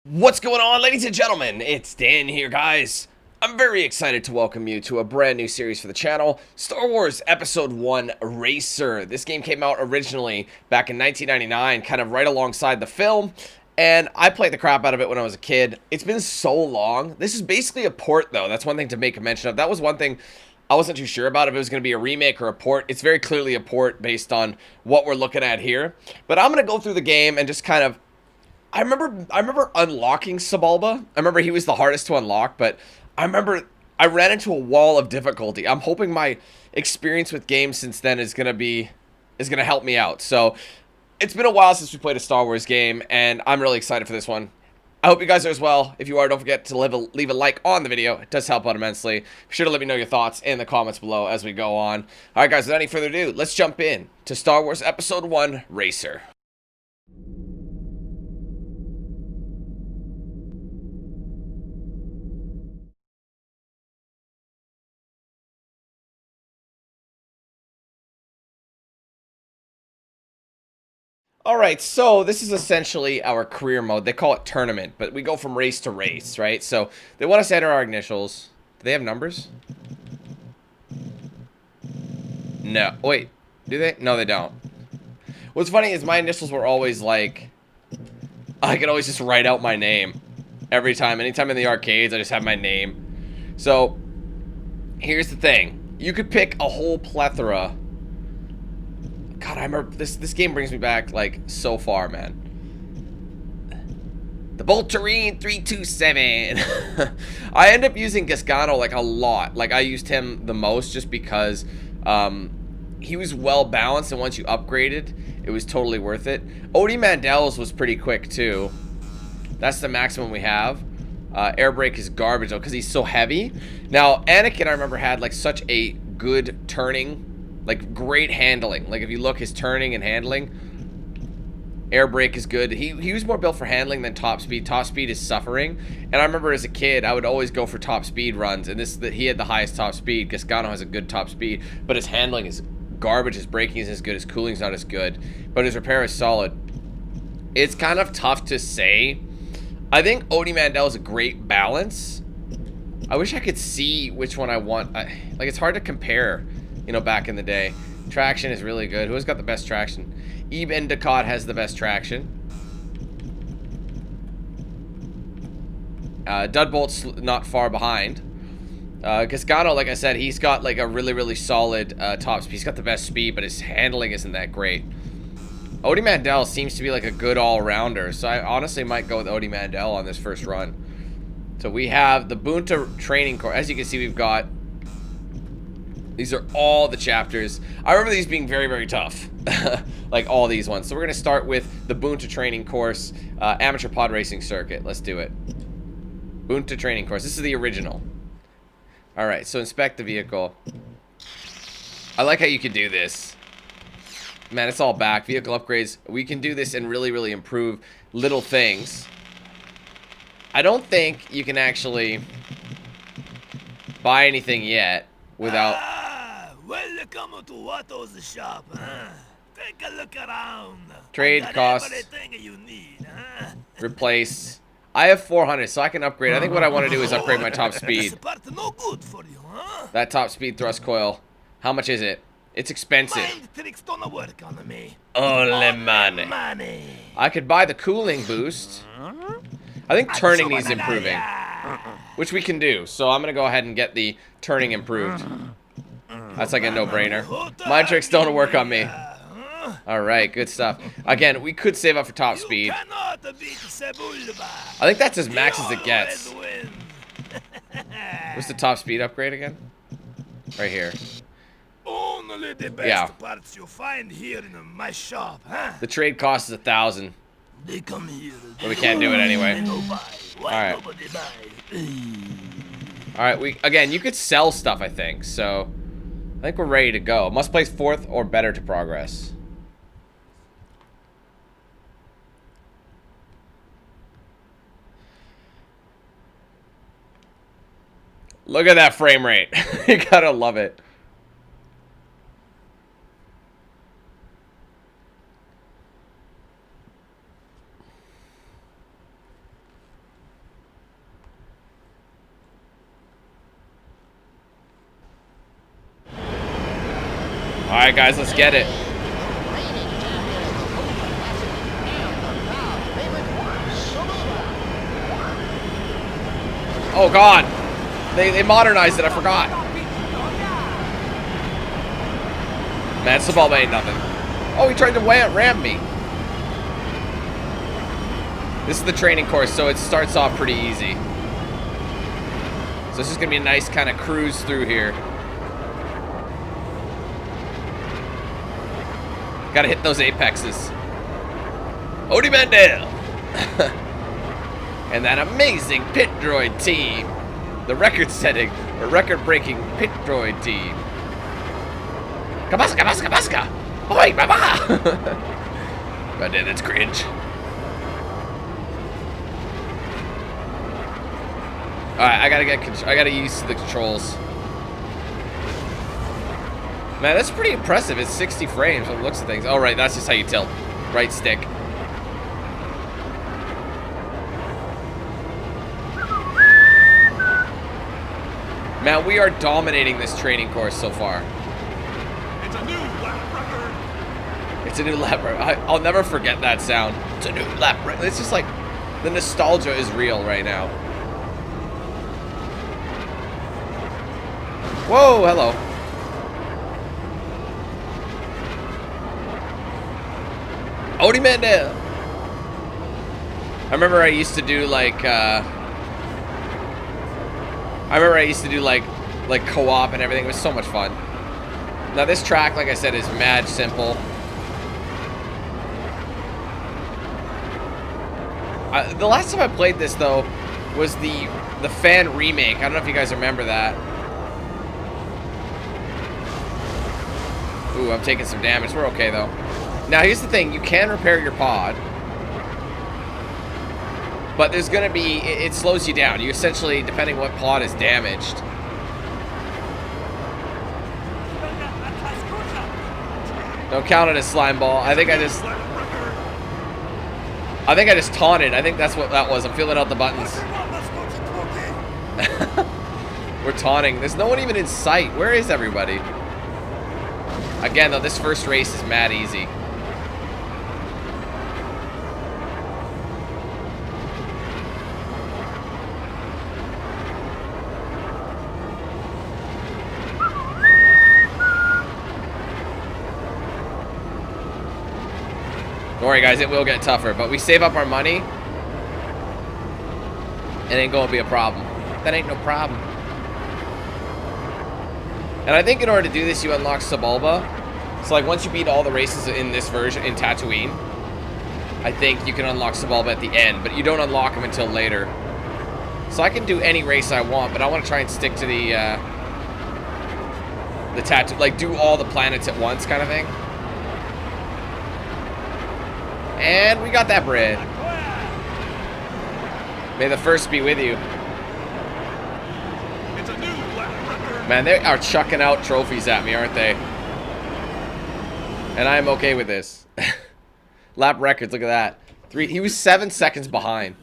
What's going on, ladies and gentlemen? It's Dan here, guys. I'm very excited to welcome you to a brand new series for the channel, Star Wars Episode 1 Racer. This game came out originally back in 1999, kind of right alongside the film, and I played the crap out of it when I was a kid. It's been so long. This is basically a port, though. That's one thing to make a mention of. That was one thing I wasn't too sure about if it was going to be a remake or a port. It's very clearly a port based on what we're looking at here. But I'm going to go through the game and just kind of I remember unlocking Sebulba. I remember he was the hardest to unlock, but I remember I ran into a wall of difficulty. I'm hoping my experience with games since then is gonna help me out. So it's been a while since we played a Star Wars game, and I'm really excited for this one. I hope you guys are as well. If you are, don't forget to leave a like on the video. It does help out immensely. Be sure to let me know your thoughts in the comments below as we go on. All right, guys, without any further ado, let's jump in to Star Wars Episode 1 Racer. Alright, so this is essentially our career mode. They call it tournament, but we go from race to race, right? So they want us to enter our initials. Do they have numbers? No. Wait, do they? No, they don't. What's funny is my initials were always like, I could always just write out my name every time. Anytime in the arcades, I just have my name. So here's the thing. You could pick a whole plethora. God, I remember this game brings me back like so far, man. The Volturine 327. I end up using Gasgano like a lot. Like I used him the most just because he was well balanced, and once you upgraded, it was totally worth it. Odie Mandel's was pretty quick too. That's the maximum we have. Air brake is garbage though because he's so heavy. Now Anakin, I remember, had like such a good turning. Like, great handling. Like, if you look, his turning and handling, air brake is good. He was more built for handling than top speed. Top speed is suffering. And I remember as a kid, I would always go for top speed runs. And he had the highest top speed. Gasgano has a good top speed. But his handling is garbage. His braking isn't as good. His cooling's not as good. But his repair is solid. It's kind of tough to say. I think Odie Mandel is a great balance. I wish I could see which one I want. Like, it's hard to compare. You know, back in the day. Traction is really good. Who has got the best traction? Eben Ducat has the best traction. Dudbolt's not far behind. Gasgano, like I said, he's got like a really solid top speed. He's got the best speed, but his handling isn't that great. Odie Mandel seems to be like a good all-rounder, so I honestly might go with Odie Mandel on this first run. So we have the Boonta training course. As you can see, we've got... These are all the chapters. I remember these being very tough. Like all these ones. So we're going to start with the Boonta training course, amateur pod racing circuit. Let's do it. Boonta training course. This is the original. Alright, so inspect the vehicle. I like how you can do this. Man, it's all back. Vehicle upgrades. We can do this and really improve little things. I don't think you can actually buy anything yet without... Welcome to Watto's shop, huh? Take a look around. Trade costs. Everything you need, huh? Replace. I have 400, so I can upgrade. I think what I want to do is upgrade my top speed. This part no good for you, huh? That top speed thrust coil. How much is it? It's expensive. Mind tricks don't work on me. Only money. I could buy the cooling boost. I think turning needs improving, which we can do. So I'm going to go ahead and get the turning improved. That's like a no-brainer. Mind tricks don't work on me. Alright, good stuff. Again, we could save up for top speed. I think that's as max as it gets. What's the top speed upgrade again? Right here. Only the best parts you find here in my shop, huh? The trade cost is 1,000. They come here. But we can't do it anyway. Alright. Alright, again, you could sell stuff, I think, so I think we're ready to go. Must place 4th or better to progress. Look at that frame rate. You gotta love it. Alright, guys, let's get it. Oh, God. They modernized it. I forgot. Man, Sebulba ain't nothing. Oh, he tried to ram me. This is the training course, so it starts off pretty easy. So this is going to be a nice kind of cruise through here. Gotta hit those apexes. Odie Mandel! And that amazing pit droid team. The record-setting, or record-breaking pit droid team. Kabaska, kabaska, kabaska! Oi, baba! God damn, that's cringe. Alright, I gotta use the controls. Man, that's pretty impressive. It's 60 frames from the looks of things. Oh, right, that's just how you tilt. Right stick. Man, we are dominating this training course so far. It's a new lap record. It's a new lap record. I'll never forget that sound. It's a new lap record. It's just like, the nostalgia is real right now. Whoa, hello. Odie Mandel. I remember I used to do like co-op and everything. It was so much fun. Now this track, like I said, is mad simple. The last time I played this though was the fan remake. I don't know if you guys remember that. Ooh, I'm taking some damage. We're okay though. Now here's the thing, you can repair your pod, but there's gonna be, it slows you down. You essentially, depending what pod is damaged. Don't count it as slime ball. I think I just taunted. I think that's what that was. I'm feeling out the buttons. We're taunting. There's no one even in sight. Where is everybody? Again though, this first race is mad easy. Don't worry guys, it will get tougher, but we save up our money. It ain't gonna be a problem. That ain't no problem. And I think in order to do this, you unlock Sebulba. So like once you beat all the races in this version, in Tatooine, I think you can unlock Sebulba at the end, but you don't unlock him until later. So I can do any race I want, but I want to try and stick to the Tatooine, like do all the planets at once kind of thing. And we got that bread. May the first be with you. It's a new lap record. Man, they are chucking out trophies at me, aren't they? And I'm okay with this. Lap records, look at that. He was 7 seconds behind.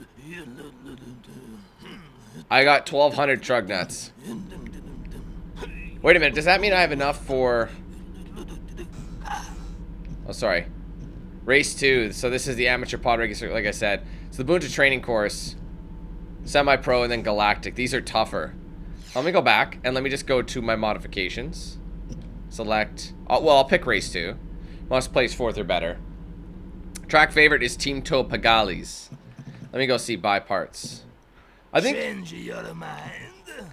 I got 1,200 trug nuts. Wait a minute, does that mean I have enough for... Oh, sorry. Race 2. So this is the amateur pod racer, like I said. So the Boonta training course, semi-pro, and then galactic. These are tougher. Let me go back and let me just go to my modifications. Select. Oh, well, I'll pick race 2. Must place 4th or better. Track favorite is Team To Pagalis. Let me go see buy parts. I think Change your mind.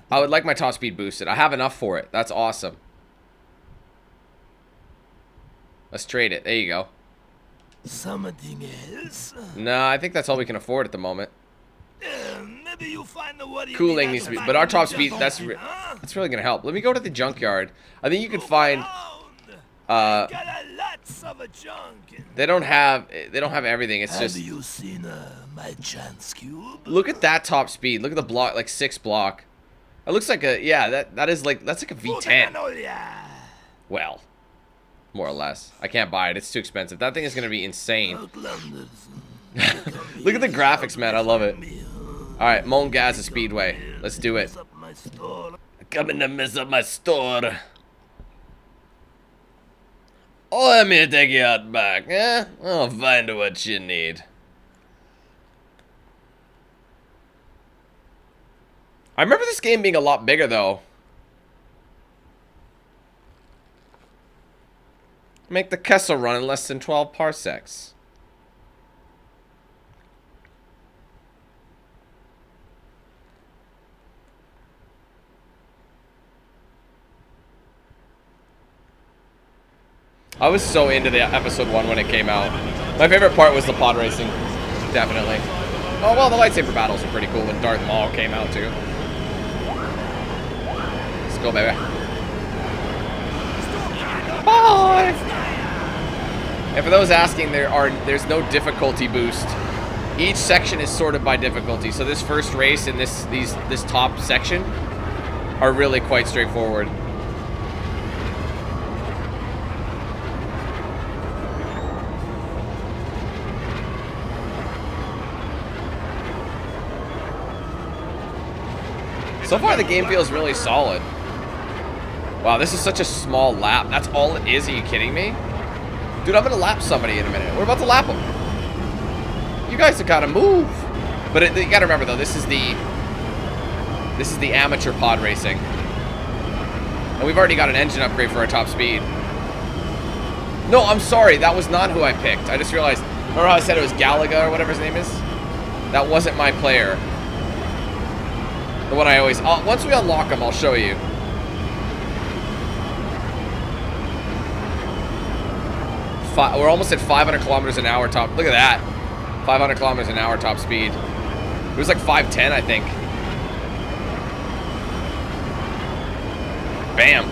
I would like my top speed boosted. I have enough for it. That's awesome. Let's trade it. There you go. Something else? No, I think that's all we can afford at the moment. Maybe you find the what Cooling needs to be, but our top speed, that's really gonna help. Let me go to the junkyard. I think you can find got a lots of a junk. they don't have everything. It's just, Have you seen my chance cube? look at that top speed. Look at the block, like 6 block. It looks like a, yeah, that is like, that's like a V10. Well, more or less. I can't buy it. It's too expensive. That thing is gonna be insane. Look at the graphics, man. I love it. All right, Mon Gazza Speedway. Let's do it. Coming to mess up my store. Let me take you out back, eh? I'll find what you need. I remember this game being a lot bigger, though. Make the Kessel run in less than 12 parsecs. I was so into the episode 1 when it came out. My favorite part was the pod racing. Definitely. Oh, well, the lightsaber battles were pretty cool when Darth Maul came out, too. Let's go, baby. Bye! And for those asking, there's no difficulty boost. Each section is sorted by difficulty. So this first race and this top section are really quite straightforward. So far, the game feels really solid. Wow, this is such a small lap. That's all it is? Are you kidding me? Dude, I'm gonna lap somebody in a minute. We're about to lap them. You guys have gotta move. But you gotta remember, though, this is the amateur pod racing. And we've already got an engine upgrade for our top speed. No, I'm sorry. That was not who I picked. I just realized. Remember how I said it was Galaga or whatever his name is? That wasn't my player. The one I always... once we unlock them, I'll show you. We're almost at 500 kilometers an hour top... Look at that. 500 kilometers an hour top speed. It was like 510, I think. Bam.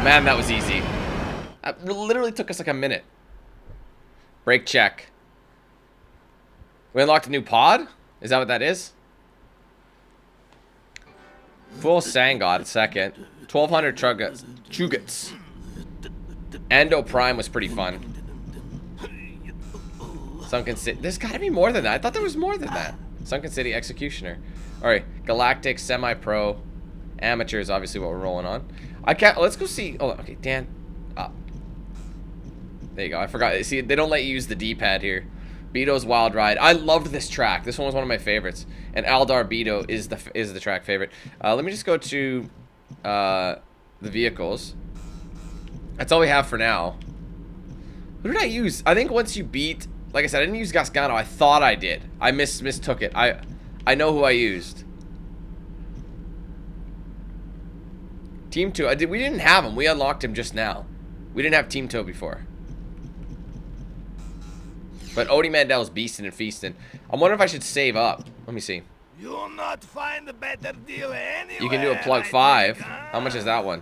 Man, that was easy. That literally took us like a minute. Brake check. We unlocked a new pod? Is that what that is? Full Sangod, second. 1200 Chugats. Endo Prime was pretty fun. Sunken City. There's got to be more than that. I thought there was more than that. Sunken City Executioner. Alright. Galactic, Semi-Pro. Amateur is obviously what we're rolling on. I can't... Let's go see... Oh, okay. Dan. Up. There you go. I forgot. See, they don't let you use the D-pad here. Beedo's Wild Ride. I loved this track. This one was one of my favorites. And Aldar Beedo is the track favorite. Let me just go to the vehicles. That's all we have for now. Who did I use? I think once you beat... Like I said, I didn't use Gasgano. I thought I did. I mistook it. I know who I used. Team 2. We didn't have him. We unlocked him just now. We didn't have Team 2 before. But Odie Mandel's beasting and feasting. I'm wondering if I should save up. Let me see. You'll not find a better deal anywhere. You can do a plug 5. How much is that one?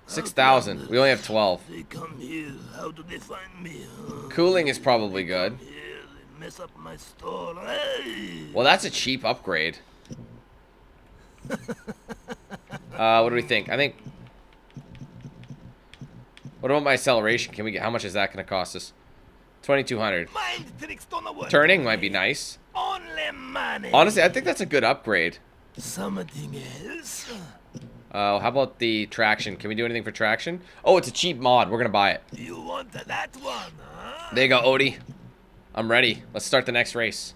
6,000. We only have 12. They come here. How do they find me? Cooling is probably good. Here, they mess up my store. Hey. Well, that's a cheap upgrade. What do we think? I think... What about my acceleration? Can we get... How much is that going to cost us? 2,200. Turning might be nice. Only money. Honestly, I think that's a good upgrade. Something else? How about the traction? Can we do anything for traction? Oh, it's a cheap mod. We're going to buy it. You want that one, huh? There you go, Odie. I'm ready. Let's start the next race.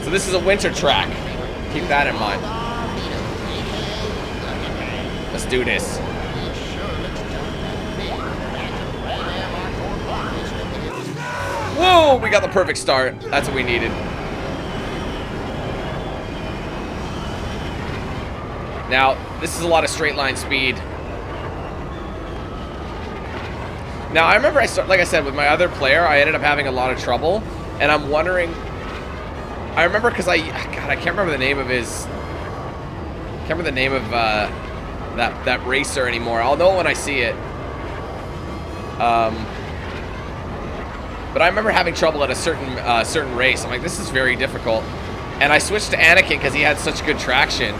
So this is a winter track. Keep that in mind. Let's do this. Whoa, we got the perfect start. That's what we needed. Now, this is a lot of straight line speed. Now, I remember like I said, with my other player, I ended up having a lot of trouble. And I'm wondering... I remember because God, I can't remember the name of his... Can't remember the name of that racer anymore. I'll know when I see it. But I remember having trouble at a certain race. I'm like, this is very difficult. And I switched to Anakin because he had such good traction.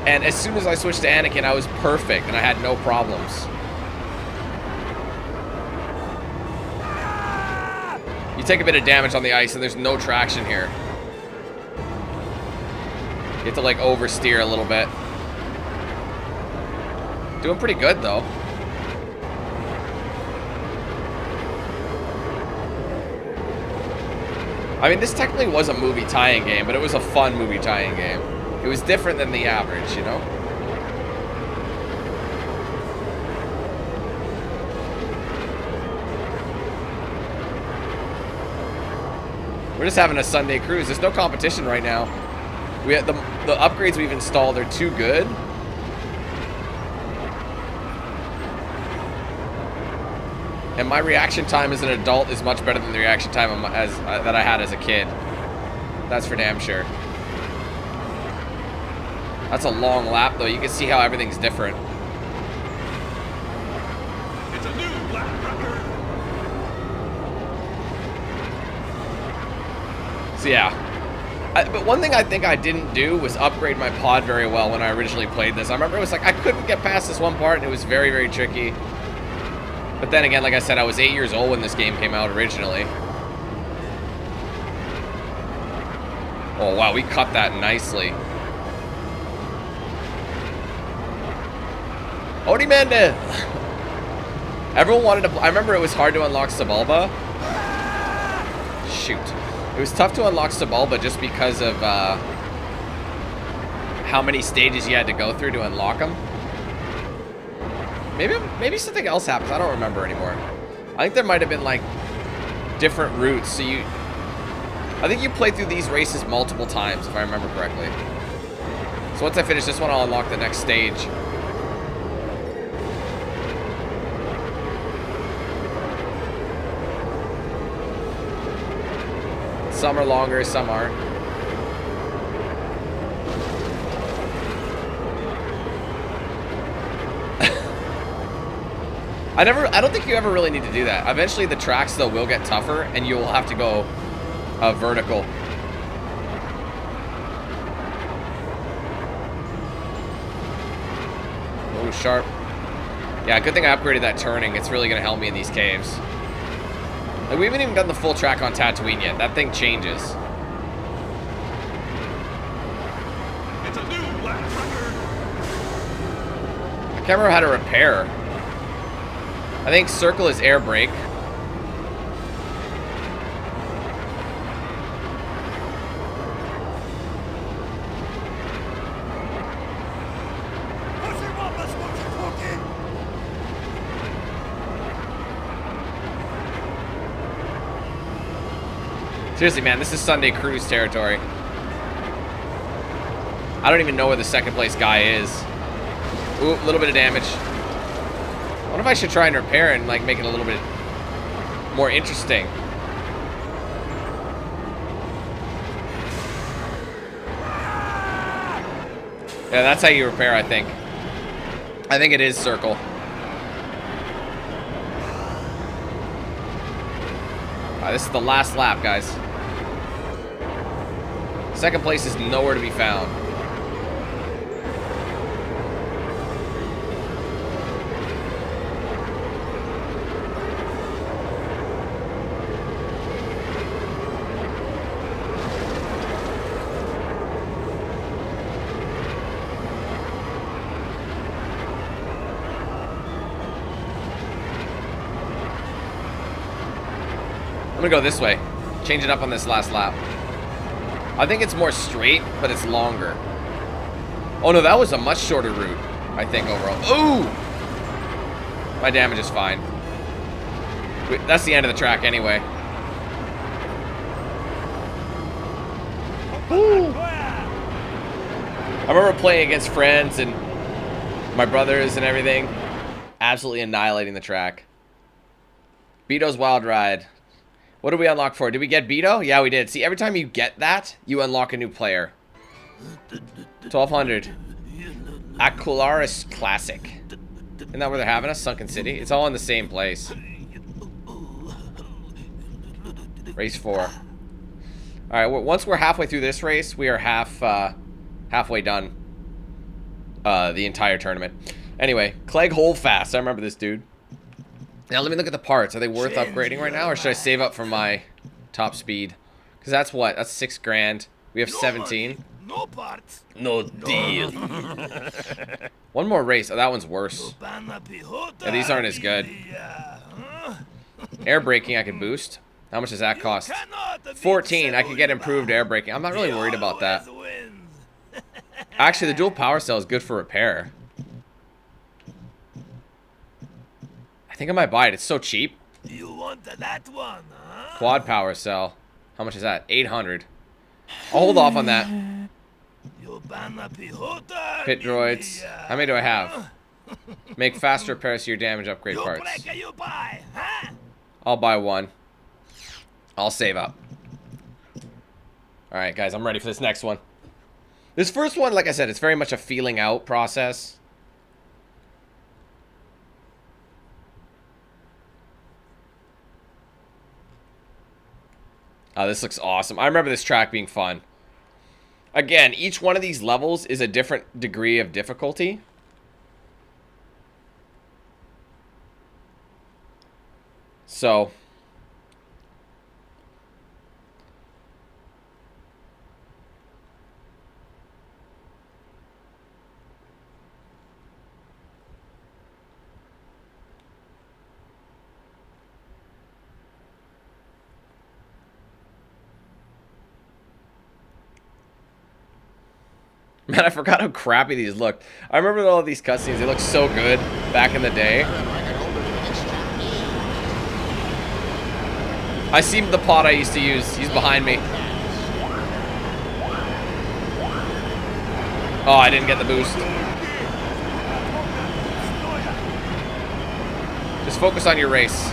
And as soon as I switched to Anakin, I was perfect and I had no problems. You take a bit of damage on the ice and there's no traction here. You have to like oversteer a little bit. Doing pretty good though. I mean, this technically was a movie tie-in game, but it was a fun movie tie-in game. It was different than the average, you know? We're just having a Sunday cruise. There's no competition right now. We have the upgrades we've installed are too good. And my reaction time as an adult is much better than the reaction time that I had as a kid. That's for damn sure. That's a long lap, though. You can see how everything's different. It's a new lap record. So yeah. But one thing I think I didn't do was upgrade my pod very well when I originally played this. I remember it was like I couldn't get past this one part, and it was very, very tricky. But then again, like I said, I was 8 years old when this game came out originally. Oh, wow, we cut that nicely. Odie Mendez! Everyone wanted to... I remember it was hard to unlock Sebulba. Shoot. It was tough to unlock Sebulba just because of how many stages you had to go through to unlock him. Maybe something else happens. I don't remember anymore. I think there might have been like different routes. So I think you play through these races multiple times if I remember correctly. So once I finish this one, I'll unlock the next stage. Some are longer, some aren't. I don't think you ever really need to do that. Eventually the tracks though will get tougher and you will have to go vertical. Oh, sharp. Yeah, good thing I upgraded that turning. It's really gonna help me in these caves. Like, we haven't even done the full track on Tatooine yet. That thing changes. It's a new lap record. I can't remember how to repair. I think circle is air brake. Seriously, man, this is Sunday cruise territory. I don't even know where the second place guy is. Ooh, a little bit of damage. I wonder if I should try and repair and like make it a little bit more interesting. Yeah, that's how you repair, I think. I think it is circle. This is the last lap, guys. Second place is nowhere to be found. I'm gonna go this way. Change it up on this last lap. I think it's more straight, but it's longer. Oh no, that was a much shorter route, I think, overall. Ooh! My damage is fine. Wait, that's the end of the track anyway. Ooh. I remember playing against friends and my brothers and everything. Absolutely annihilating the track. Beedo's Wild Ride. What did we unlock for? Did we get Beedo? Yeah, we did. See, every time you get that, you unlock a new player. 1200. Aquilaris Classic. Isn't that where they're having us? Sunken City? It's all in the same place. Race 4. All right, once we're halfway through this race, we are halfway done the entire tournament. Anyway, Clegg Holdfast. I remember this dude. Now let me look at the parts. Are they worth upgrading right now, or should I save up for my top speed? Because that's what? That's 6 grand. We have 17. No parts. No deal. One more race. Oh, that one's worse. Yeah, these aren't as good. Air braking I could boost. How much does that cost? 14. I could get improved air braking. I'm not really worried about that. Actually, the dual power cell is good for repair. I think I might buy it. It's so cheap. You want that one, huh? Quad power cell. How much is that? 800. I'll hold off on that. Pit droids. How many do I have? Make faster repairs to your damage upgrade parts. I'll buy one. I'll save up. Alright, guys, I'm ready for this next one. This first one, like I said, it's very much a feeling out process. Oh, this looks awesome. I remember this track being fun. Again, each one of these levels is a different degree of difficulty. So... Man, I forgot how crappy these looked. I remember all of these cutscenes. They looked so good back in the day. I see the pod I used to use. He's behind me. Oh, I didn't get the boost. Just focus on your race.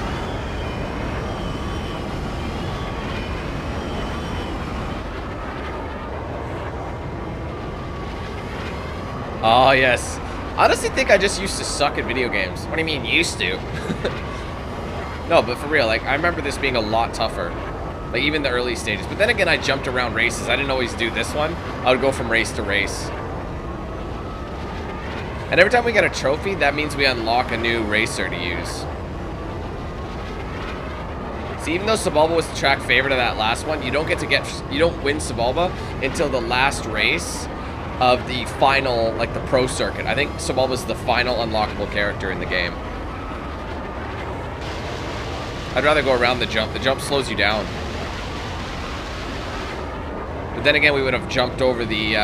Oh, yes. I honestly think I just used to suck at video games. What do you mean, used to? No, but for real, like, I remember this being a lot tougher. Like, even the early stages. But then again, I jumped around races. I didn't always do this one. I would go from race to race. And every time we get a trophy, that means we unlock a new racer to use. See, even though Sebulba was the track favorite of that last one, you don't win Sebulba until the last race of the final, like the pro circuit. I think Sebulba's the final unlockable character in the game. I'd rather go around the jump. The jump slows you down. But then again, we would have jumped over the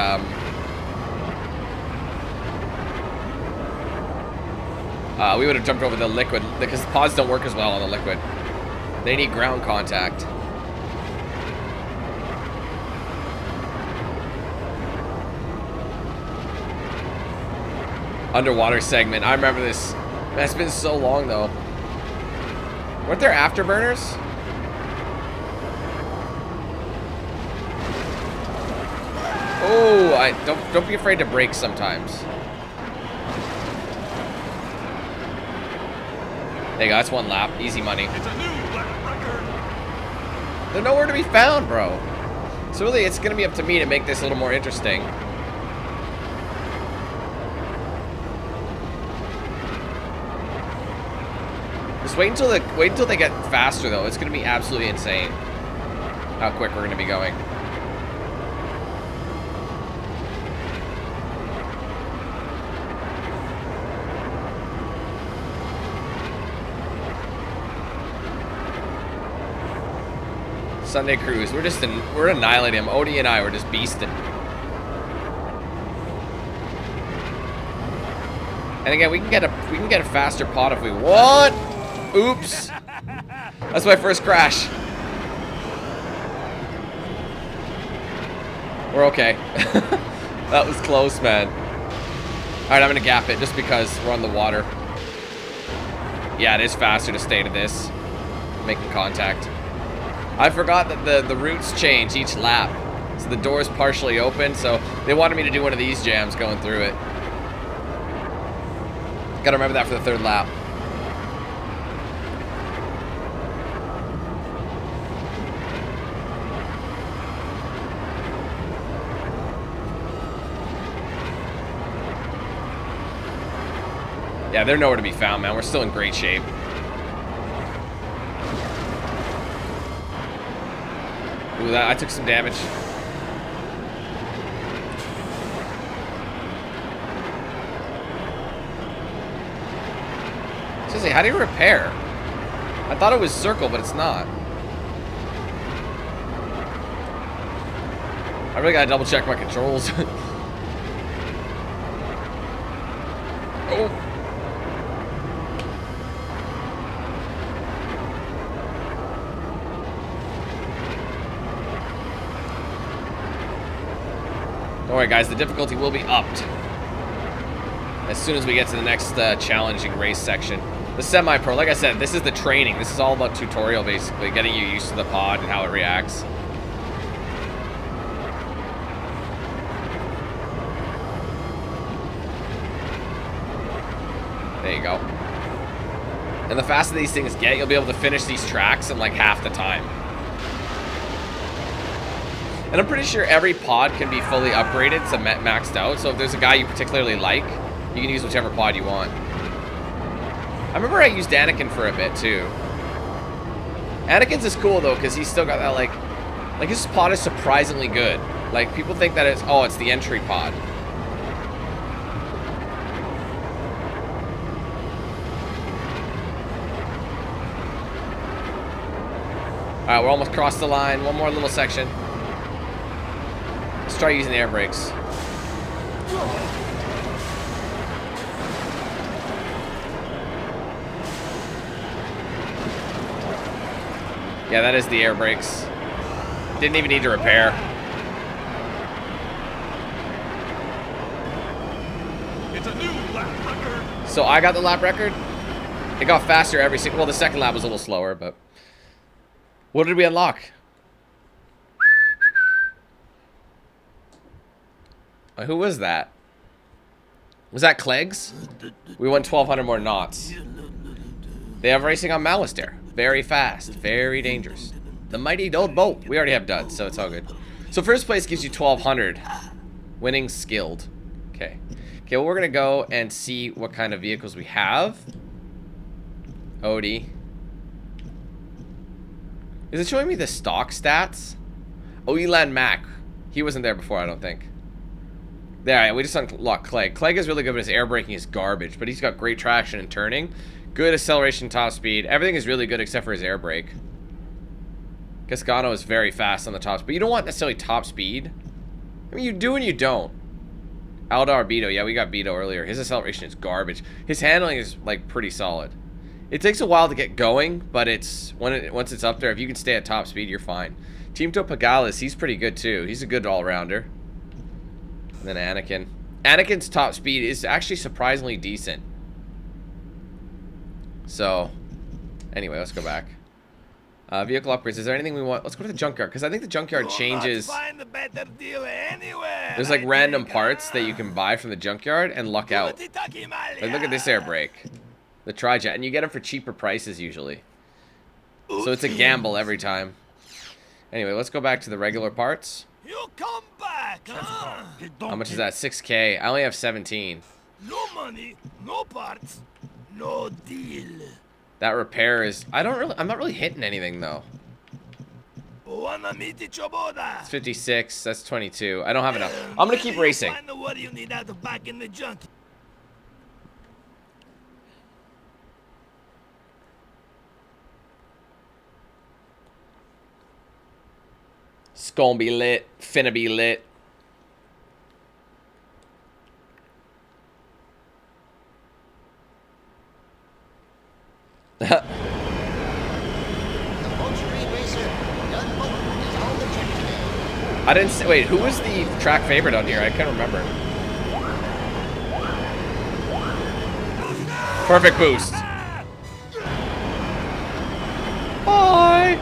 liquid, because the pods don't work as well on the liquid. They need ground contact. Underwater segment. I remember this. That's been so long though. Weren't there afterburners? Oh, don't be afraid to break sometimes. There you go, that's one lap. Easy money. It's a new record. They're nowhere to be found, bro. So really, it's gonna be up to me to make this a little more interesting. Just wait until they get faster though. It's gonna be absolutely insane how quick we're gonna be going. Sunday cruise. We're annihilating him. Odie and I were just beasting. And again, we can get a faster pod if we want. Oops. That's my first crash. We're okay. That was close, man. Alright, I'm gonna gap it just because we're on the water. Yeah, it is faster to stay to this. Making contact. I forgot that the routes change each lap. So the door's partially open, so they wanted me to do one of these jams going through it. Gotta remember that for the third lap. Yeah, they're nowhere to be found, man. We're still in great shape. Ooh, I took some damage. Seriously, how do you repair? I thought it was circle, but it's not. I really gotta double check my controls. Oh. Don't worry, guys, the difficulty will be upped as soon as we get to the next challenging race section. The semi-pro, like I said, this is the training. This is all about tutorial, basically, getting you used to the pod and how it reacts. There you go. And the faster these things get, you'll be able to finish these tracks in like half the time. And I'm pretty sure every pod can be fully upgraded, so maxed out. So if there's a guy you particularly like, you can use whichever pod you want. I remember I used Anakin for a bit too. Anakin's is cool though, because he's still got that like his pod is surprisingly good. Like people think that it's the entry pod. All right, we're almost crossed the line. One more little section. Let's try using the air brakes. Yeah, that is the air brakes. Didn't even need to repair. It's a new lap record. So I got the lap record. It got faster every single. Well, the second lap was a little slower, but what did we unlock? Who was that? Was that Clegg's? We went 1,200 more knots. They have racing on Malastare. Very fast, very dangerous. The mighty old boat. We already have duds, so it's all good. So first place gives you 1,200. Winning skilled. Okay. Okay, well, we're going to go and see what kind of vehicles we have. Odie. Is it showing me the stock stats? Oh, Elan Mac. He wasn't there before, I don't think. There, we just unlocked Clegg. Clegg is really good, but his air braking is garbage. But he's got great traction and turning. Good acceleration, top speed. Everything is really good except for his air brake. Gasgano is very fast on the top speed. But you don't want necessarily top speed. I mean, you do and you don't. Aldar Beedo. Yeah, we got Beedo earlier. His acceleration is garbage. His handling is, like, pretty solid. It takes a while to get going, but it's once it's up there, if you can stay at top speed, you're fine. Team Topagalis, he's pretty good, too. He's a good all-rounder. And then Anakin. Anakin's top speed is actually surprisingly decent. So, anyway, let's go back. Vehicle upgrades. Is there anything we want? Let's go to the junkyard, because I think the junkyard changes. There's like random parts that you can buy from the junkyard and luck out. Like, look at this air brake. The Trijet. And you get them for cheaper prices usually. So it's a gamble every time. Anyway, let's go back to the regular parts. You come back, huh? How much is that? 6K. I only have 17. No money, no parts, no deal. That repair is... I'm not really hitting anything, though. It's 56. That's 22. I don't have enough. I'm going to keep racing. It's gonna be lit. Finna be lit. I didn't say, wait, who was the track favorite on here? I can't remember. Perfect boost. Bye.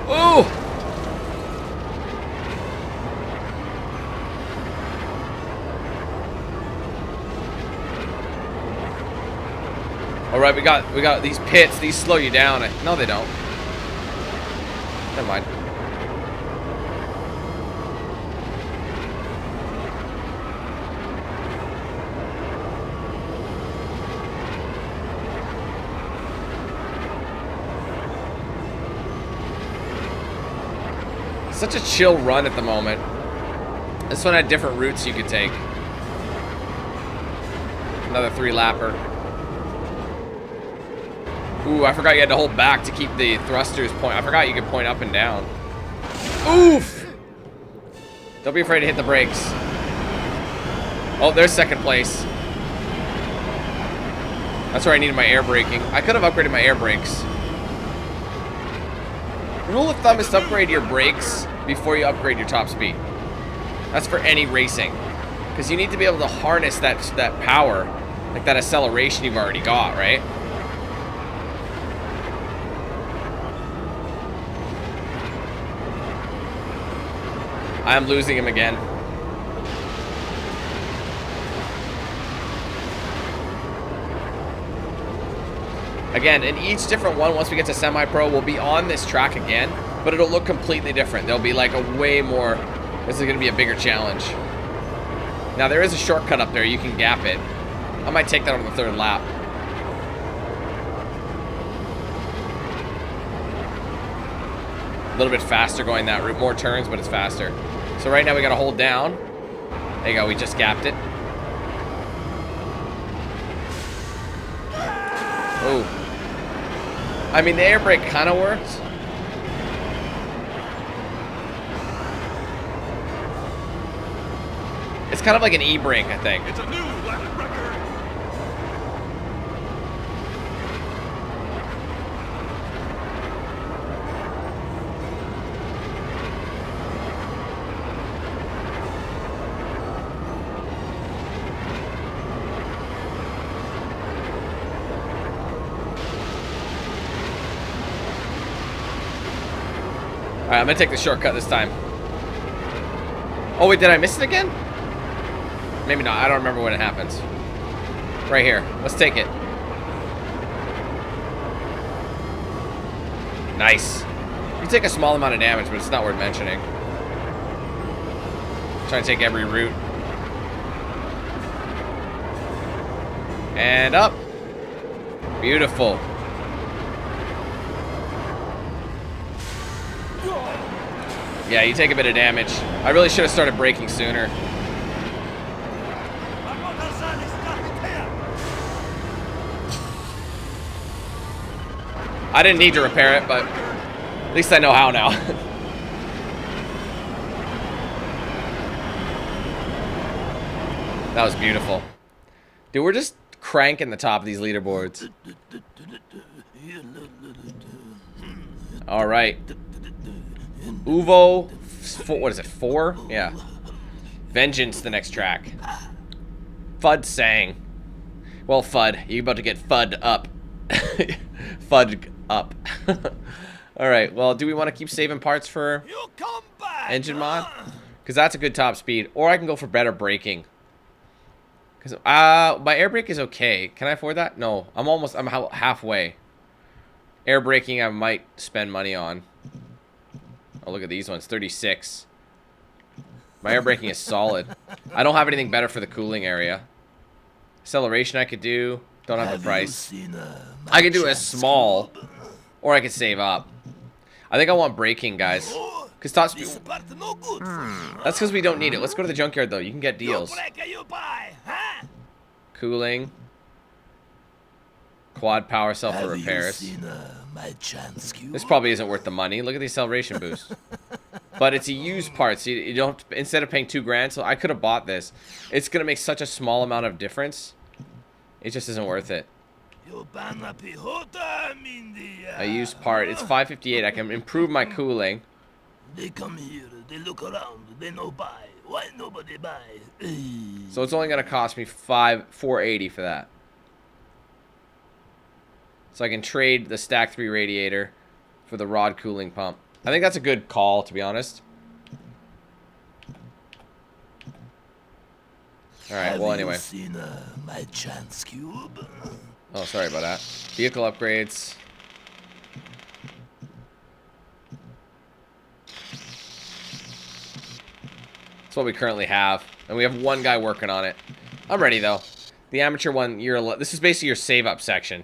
Ooh. All right, we got these pits. These slow you down. No, they don't. Never mind. Such a chill run at the moment. This one had different routes you could take. Another 3-lapper. Ooh, I forgot you had to hold back to keep the thrusters point. I forgot you could point up and down. Oof! Don't be afraid to hit the brakes. Oh, there's second place. That's where I needed my air braking. I could have upgraded my air brakes. Rule of thumb is to upgrade your brakes before you upgrade your top speed. That's for any racing. Because you need to be able to harness that power, like that acceleration you've already got, right? I'm losing him again. Again, in each different one, once we get to semi-pro, we'll be on this track again, but it'll look completely different. There'll be like a way more, this is going to be a bigger challenge. Now, there is a shortcut up there. You can gap it. I might take that on the 3rd lap. A little bit faster going that route. More turns, but it's faster. So right now we got to hold down. There you go. We just gapped it. Oh. I mean, the air brake kind of worked. It's kind of like an e-brake, I think. It's a new lap record. Alright, I'm gonna take the shortcut this time. Oh wait, did I miss it again? Maybe not. I don't remember when it happens. Right here. Let's take it. Nice. You take a small amount of damage, but it's not worth mentioning. Trying to take every route. And up. Beautiful. Yeah, you take a bit of damage. I really should have started braking sooner. I didn't need to repair it, but at least I know how now. That was beautiful. Dude, we're just cranking the top of these leaderboards. All right. Uvo, what is it, 4? Yeah. Vengeance, the next track. Fud sang. Well, Fud, you're about to get Fud up. Fud up. Alright, well, do we want to keep saving parts for engine mod? Because that's a good top speed. Or I can go for better braking. Because my air brake is okay. Can I afford that? No, I'm halfway. Air braking I might spend money on. Oh, look at these ones, 36. My air braking is solid. I don't have anything better for the cooling area. Acceleration I could do. Don't have the price. I could do a small, or I could save up. I think I want braking, guys. Because top speed. That's because we don't need it. Let's go to the junkyard, though. You can get deals. Cooling. Quad power cell for repairs. This probably isn't worth the money. Look at the acceleration boost. But it's a used part, so you don't, instead of paying $2,000, so I could have bought this. It's gonna make such a small amount of difference. It just isn't worth it. A used part. It's $558. I can improve my cooling. They come here, they look around, they no buy. Why nobody buy? So it's only gonna cost me $480 for that. So I can trade the Stack 3 radiator for the rod cooling pump. I think that's a good call, to be honest. Alright, well, anyway. My chance cube? Oh, sorry about that. Vehicle upgrades. That's what we currently have. And we have one guy working on it. I'm ready, though. The amateur one, this is basically your save-up section.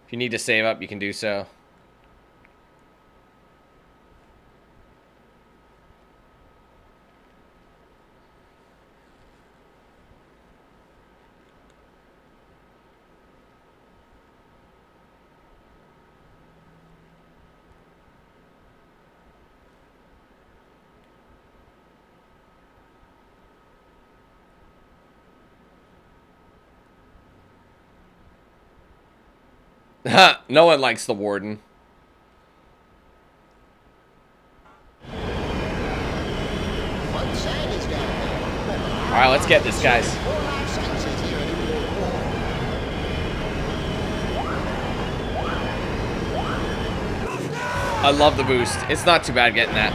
If you need to save up, you can do so. No one likes the warden. Alright, let's get this, guys. I love the boost. It's not too bad getting that.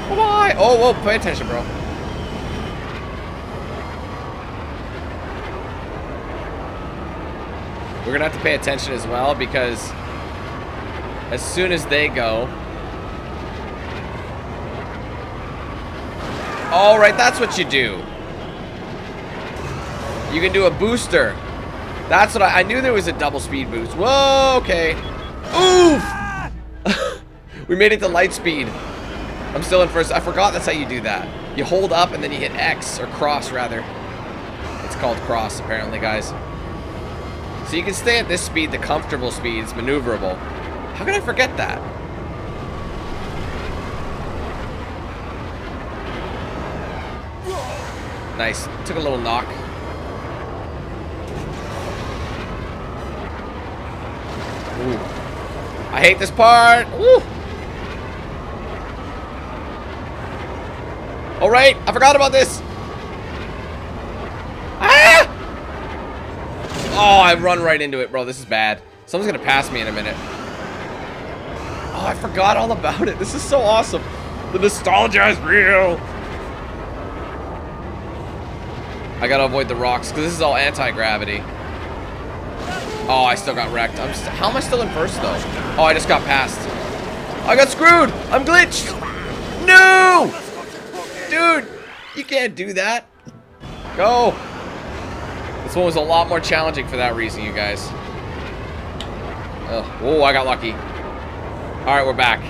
Bye-bye. Oh, whoa, pay attention, bro. We're gonna have to pay attention as well, because as soon as they go... All right, that's what you do. You can do a booster. That's what I knew there was a double speed boost. Whoa, okay. Oof! We made it to light speed. I'm still in first. I forgot that's how you do that. You hold up and then you hit X, or cross rather. It's called cross apparently, guys. So you can stay at this speed, the comfortable speed. It's maneuverable. How can I forget that? Nice. Took a little knock. Ooh. I hate this part. Woo. All right, I forgot about this. Ah! Oh, I run right into it, bro. This is bad. Someone's gonna pass me in a minute. Oh, I forgot all about it. This is so awesome. The nostalgia is real. I gotta avoid the rocks because this is all anti-gravity. Oh, I still got wrecked. How am I still in first though? Oh, I just got passed. I got screwed. I'm glitched. No, dude, you can't do that. Go. This one was a lot more challenging for that reason, you guys. Oh, I got lucky. All right, we're back.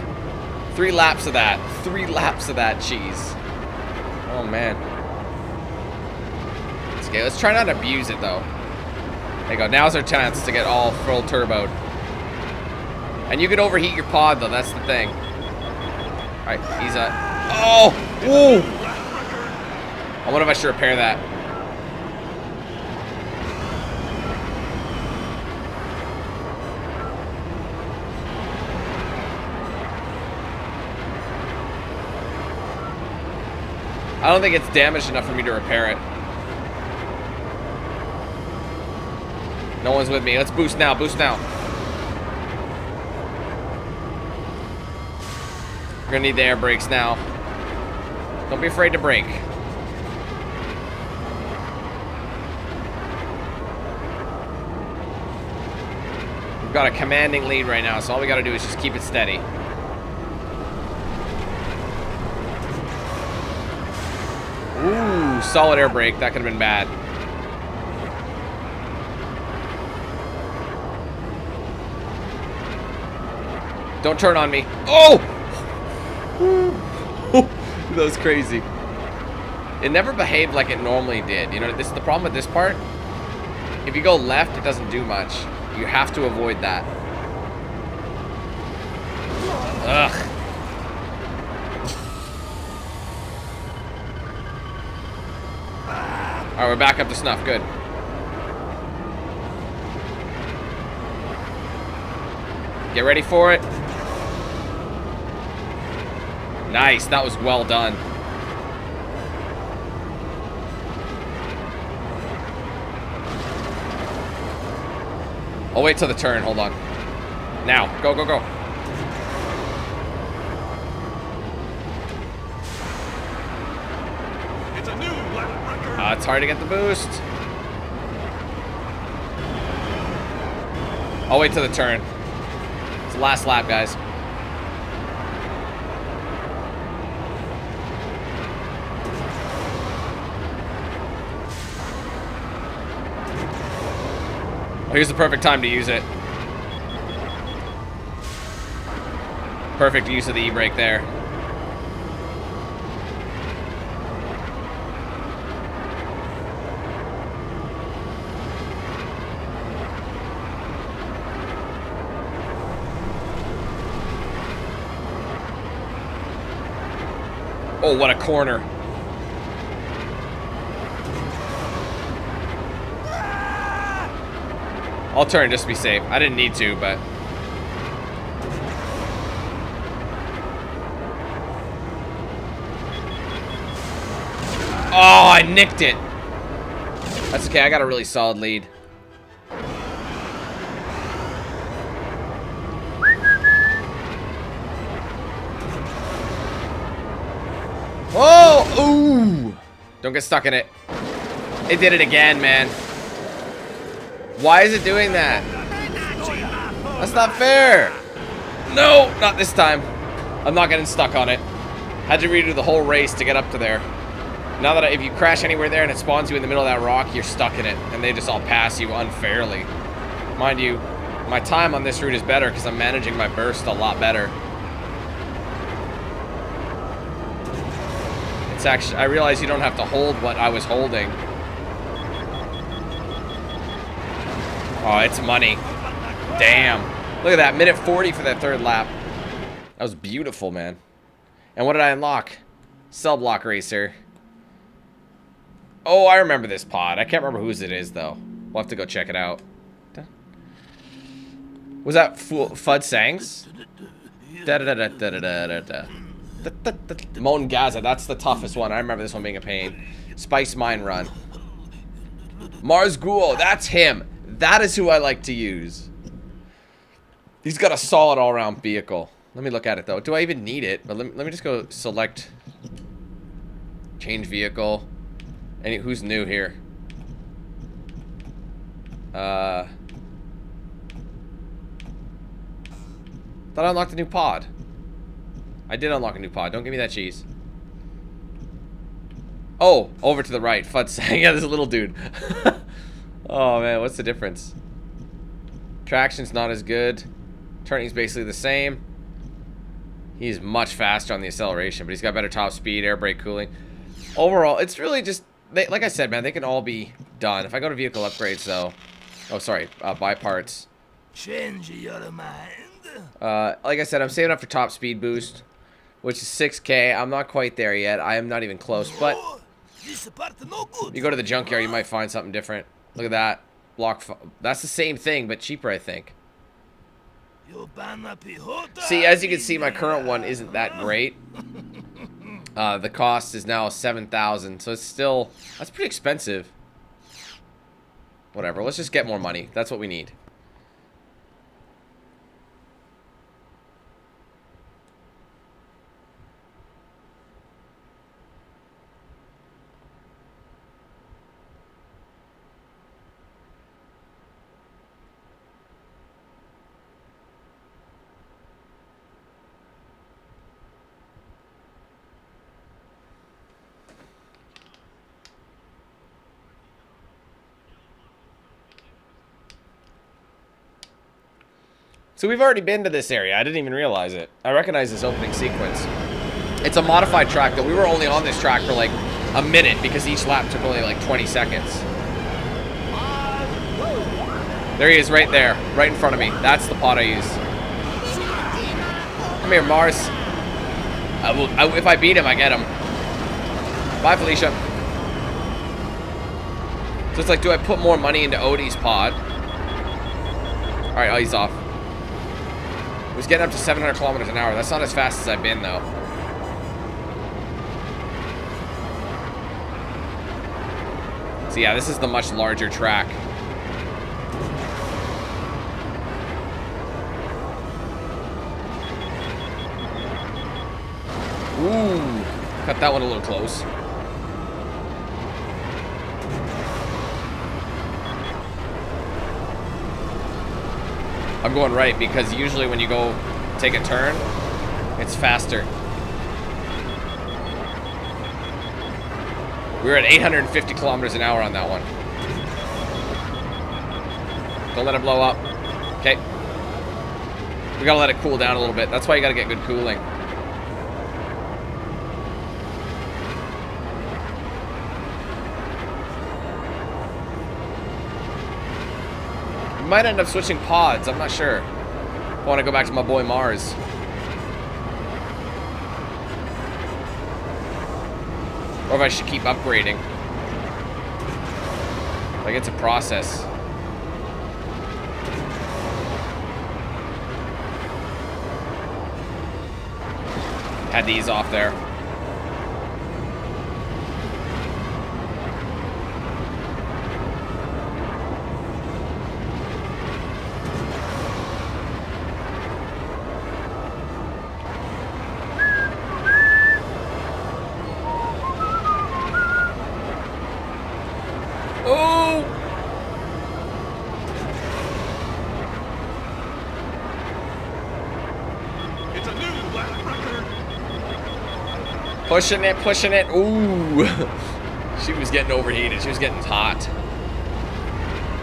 3 laps of that. 3 laps of that cheese. Oh man. Okay, let's try not to abuse it though. There you go. Now's our chance to get all full turboed. And you could overheat your pod though. That's the thing. All right, he's a. Oh, ooh. I wonder if I should repair that. I don't think it's damaged enough for me to repair it. No one's with me. Let's boost now. Boost now. We're gonna need the air brakes now. Don't be afraid to brake. We've got a commanding lead right now, so all we gotta do is just keep it steady. Ooh, solid air brake. That could have been bad. Don't turn on me. Oh! That was crazy. It never behaved like it normally did. You know, this is the problem with this part. If you go left, it doesn't do much. You have to avoid that. Ugh. Alright, we're back up to snuff. Good. Get ready for it. Nice, that was well done. I'll wait till the turn, hold on. Now, go, go, go. It's a new lap record. It's hard to get the boost. I'll wait till the turn. It's the last lap, guys. Here's the perfect time to use it. Perfect use of the e-brake there. Oh, what a corner. I'll turn just to be safe. I didn't need to, but... Oh, I nicked it. That's okay. I got a really solid lead. Oh! Ooh! Don't get stuck in it. It did it again, man. Why is it doing that? That's not fair. No, not this time. I'm not getting stuck on it. Had to redo the whole race to get up to there. Now that if you crash anywhere there and it spawns you in the middle of that rock, you're stuck in it. And they just all pass you unfairly. Mind you, my time on this route is better because I'm managing my burst a lot better. It's actually, I realize you don't have to hold what I was holding. Oh, it's money. Damn. Look at that, minute 40 for that third lap. That was beautiful, man. And what did I unlock? Cell block racer. Oh, I remember this pod. I can't remember whose it is, though. We'll have to go check it out. Was that Fud Sang's? Mon Gazza, that's the toughest one. I remember this one being a pain. Spice Mine Run. Mars Ghoul, that's him. That is who I like to use. He's got a solid all-around vehicle. Let me look at it, though. Do I even need it? But let me just go select... Change vehicle. Who's new here? Thought I unlocked a new pod. I did unlock a new pod. Don't give me that cheese. Oh, over to the right. Fud's saying, yeah, there's a little dude. Oh, man, what's the difference? Traction's not as good. Turning's basically the same. He's much faster on the acceleration, but he's got better top speed, air brake cooling. Overall, it's really just... like I said, man, they can all be done. If I go to vehicle upgrades, though... Oh, sorry. Buy parts. Change your mind. Like I said, I'm saving up for top speed boost, which is 6K. I'm not quite there yet. I am not even close, but... You go to the junkyard, you might find something different. Look at that. That's the same thing, but cheaper, I think. See, as you can see, my current one isn't that great. The cost is now 7,000, so it's still... That's pretty expensive. Whatever, let's just get more money. That's what we need. So we've already been to this area. I didn't even realize it. I recognize this opening sequence. It's a modified track that we were only on this track for like a minute because each lap took only like 20 seconds. There he is right there, right in front of me. That's the pod I use. Come here, Mars. If I beat him, I get him. Bye, Felicia. So it's like, do I put more money into Odie's pod? All right, oh, he's off. It was getting up to 700 kilometers an hour. That's not as fast as I've been, though. So yeah, this is the much larger track. Ooh, cut that one a little close. I'm going right because usually when you go take a turn, it's faster. We were at 850 kilometers an hour on that one. Don't let it blow up. Okay. We gotta let it cool down a little bit. That's why you gotta get good cooling. Might end up switching pods, I'm not sure. I want to go back to my boy Mars. Or if I should keep upgrading. Like, it's a process. Had to ease off there. Oh! It's a new black record. Pushing it, pushing it. Ooh. She was getting overheated. She was getting hot.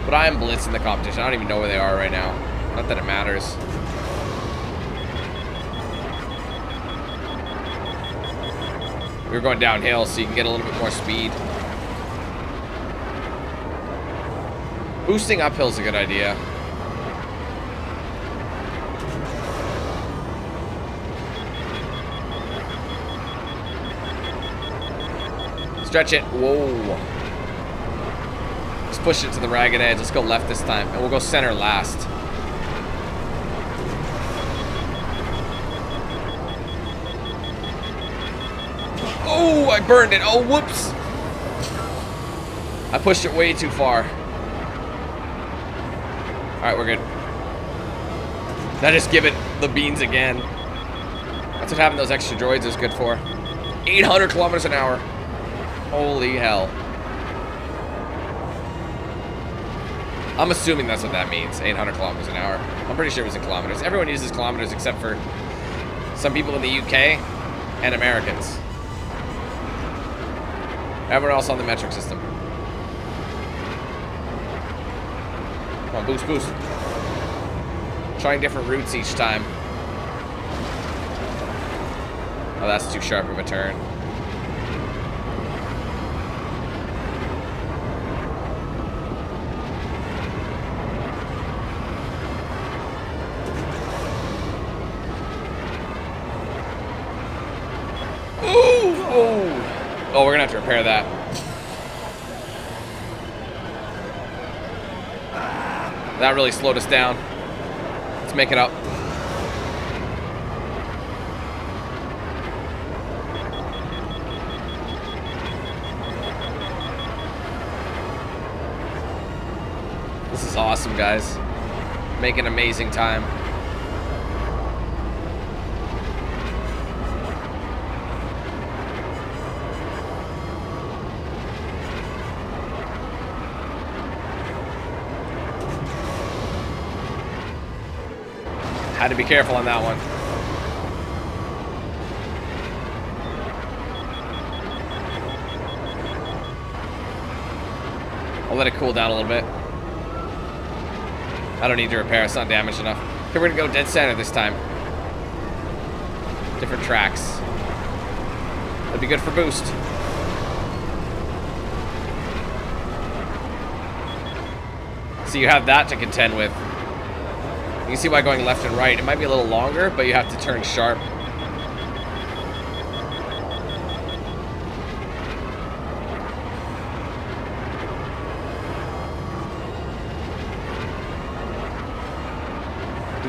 But I am blitzing the competition. I don't even know where they are right now. Not that it matters. We were going downhill so you can get a little bit more speed. Boosting uphill is a good idea. Stretch it. Whoa. Let's push it to the ragged edge. Let's go left this time. And we'll go center last. Oh, I burned it. Oh, whoops. I pushed it way too far. Alright, we're good. Now just give it the beans again. That's what having those extra droids is good for. 800 kilometers an hour. Holy hell. I'm assuming that's what that means. 800 kilometers an hour. I'm pretty sure it was in kilometers. Everyone uses kilometers except for some people in the UK and Americans. Everyone else on the metric system. Come on, boost, boost. Trying different routes each time. Oh, that's too sharp of a turn. Oh, we're gonna have to repair that. That really slowed us down. Let's make it up. This is awesome, guys. Making amazing time. Had to be careful on that one. I'll let it cool down a little bit. I don't need to repair, it's not damaged enough. Okay, we're gonna go dead center this time. Different tracks. That'd be good for boost. So you have that to contend with. You can see why going left and right, it might be a little longer, but you have to turn sharp.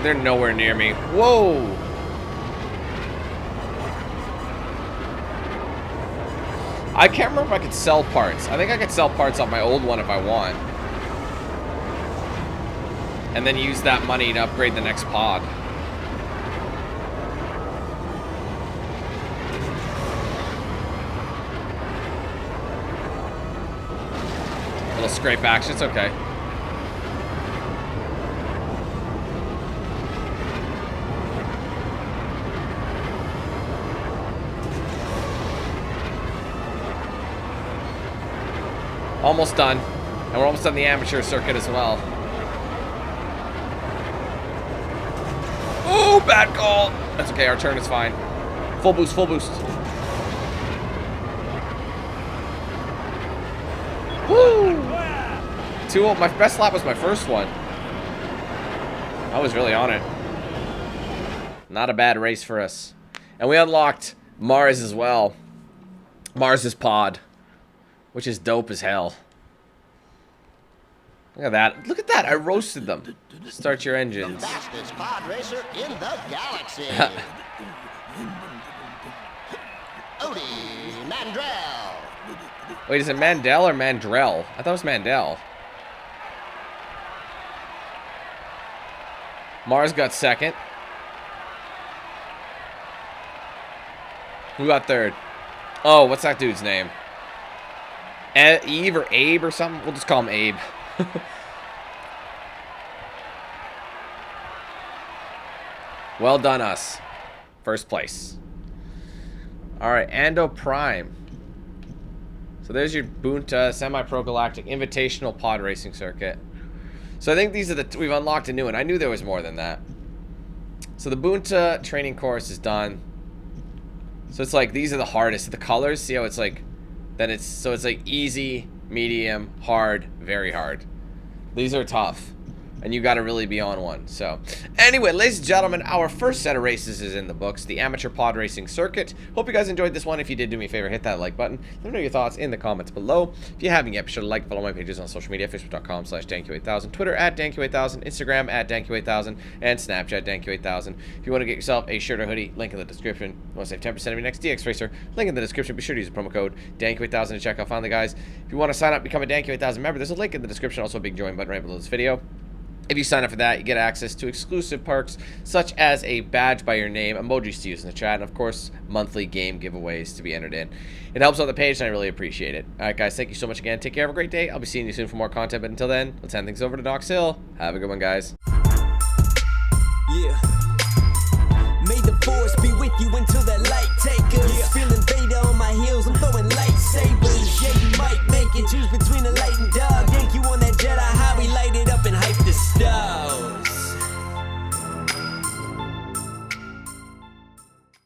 They're nowhere near me. Whoa! I can't remember if I could sell parts. I think I could sell parts on my old one if I want. And then use that money to upgrade the next pod. A little scrape action, it's okay. Almost done. And we're almost on the amateur circuit as well. Oh, bad call. That's okay, our turn is fine. Full boost, full boost. Woo! 2-0. My best lap was my first one. I was really on it. Not a bad race for us. And we unlocked Mars as well. Mars's pod. Which is dope as hell. Look at that. Look at that. I roasted them. Start your engines. The fastest pod racer in the galaxy. Cody Mandrell. Wait, is it Mandel or Mandrell? I thought it was Mandel. Mars got second. Who got third? Oh, what's that dude's name? Eve or Abe or something? We'll just call him Abe. Well done, us. First place. Alright, Ando Prime. So there's your Boonta Semi-Pro Galactic Invitational Pod Racing Circuit. So I think these are we've unlocked a new one. I knew there was more than that. So the Boonta training course is done. So it's like, these are the hardest. The colors, see how it's like, so it's like easy, medium, hard, very hard. These are tough. And you got to really be on one. So, anyway, ladies and gentlemen, our first set of races is in the books, the Amateur Pod Racing Circuit. Hope you guys enjoyed this one. If you did, do me a favor, hit that like button. Let me know your thoughts in the comments below. If you haven't yet, be sure to like, follow my pages on social media, facebook.com/danq8000, Twitter @danq8000, Instagram @danq8000, and Snapchat danq8000. If you want to get yourself a shirt or hoodie, link in the description. If you want to save 10% of your next DX Racer, link in the description. Be sure to use the promo code danq8000 to check out. Finally, guys, if you want to sign up, become a danq8000 member, there's a link in the description, also a big join button right below this video. If you sign up for that, you get access to exclusive perks, such as a badge by your name, emojis to use in the chat, and of course, monthly game giveaways to be entered in. It helps out the page, and I really appreciate it. Alright guys, thank you so much again. Take care, have a great day. I'll be seeing you soon for more content, but until then, let's hand things over to Knox Hill. Have a good one, guys. Yeah.